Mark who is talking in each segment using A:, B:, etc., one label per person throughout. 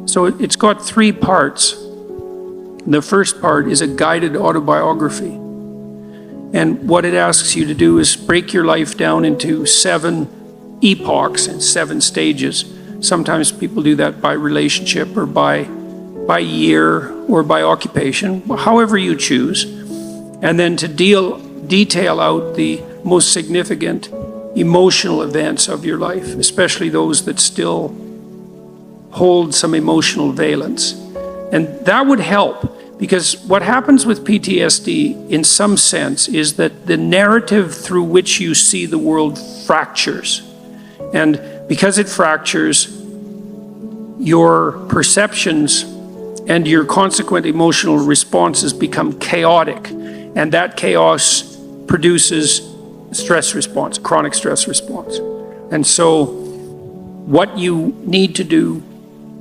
A: So it's got 3 parts. The first part is a guided autobiography. And what it asks you to do is break your life down into 7 epochs and 7 stages. Sometimes people do that by relationship or by year or by occupation, however you choose. And then to detail out the most significant emotional events of your life, especially those that still hold some emotional valence. And that would help, because what happens with PTSD in some sense is that the narrative through which you see the world fractures. And because it fractures, your perceptions and your consequent emotional responses become chaotic. And that chaos produces stress response, chronic stress response. And so what you need to do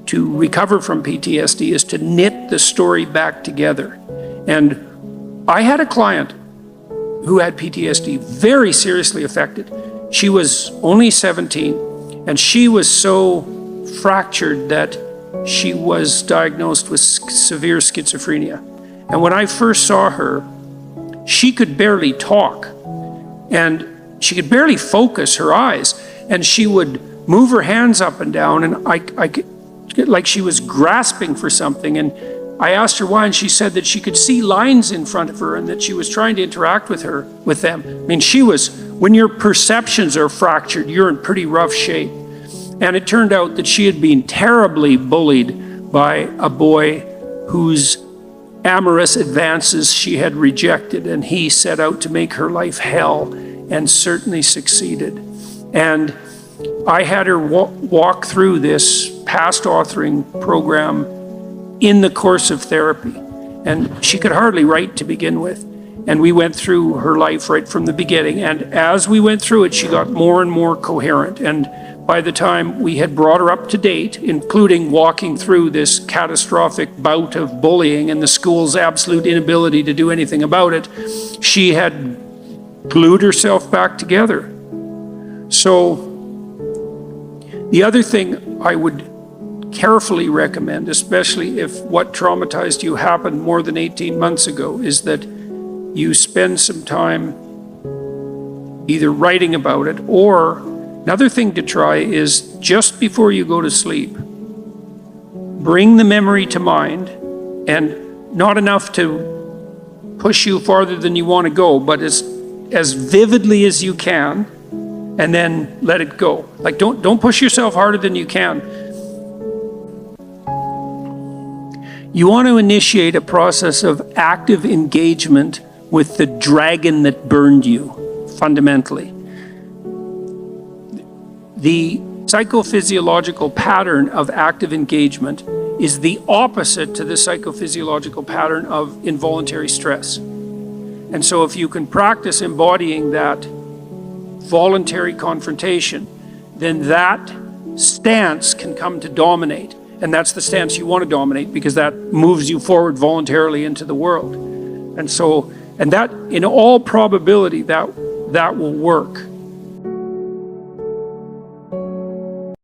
A: to recover from PTSD is to knit the story back together. And I had a client who had PTSD, very seriously affected. She was only 17, and she was so fractured that she was diagnosed with severe schizophrenia. And when I first saw her, she could barely talk, and she could barely focus her eyes, and she would move her hands up and down, and I like she was grasping for something. And I asked her why, and she said that she could see lines in front of her and that she was trying to interact with them. I mean, when your perceptions are fractured, you're in pretty rough shape. And it turned out that she had been terribly bullied by a boy whose amorous advances she had rejected, and he set out to make her life hell, and certainly succeeded. And I had her walk through this past authoring program in the course of therapy. And she could hardly write to begin with. And we went through her life right from the beginning. And as we went through it, she got more and more coherent. And by the time we had brought her up to date, including walking through this catastrophic bout of bullying and the school's absolute inability to do anything about it, she had glued herself back together. So the other thing I would carefully recommend, especially if what traumatized you happened more than 18 months ago, is that you spend some time either writing about it, or another thing to try is just before you go to sleep, bring the memory to mind, and not enough to push you farther than you want to go, but as vividly as you can, and then let it go. Like don't push yourself harder than you can. You want to initiate a process of active engagement with the dragon that burned you, fundamentally. The psychophysiological pattern of active engagement is the opposite to the psychophysiological pattern of involuntary stress. And so if you can practice embodying that voluntary confrontation, then that stance can come to dominate. And that's the stance you want to dominate, because that moves you forward voluntarily into the world. And that, in all probability, that will work.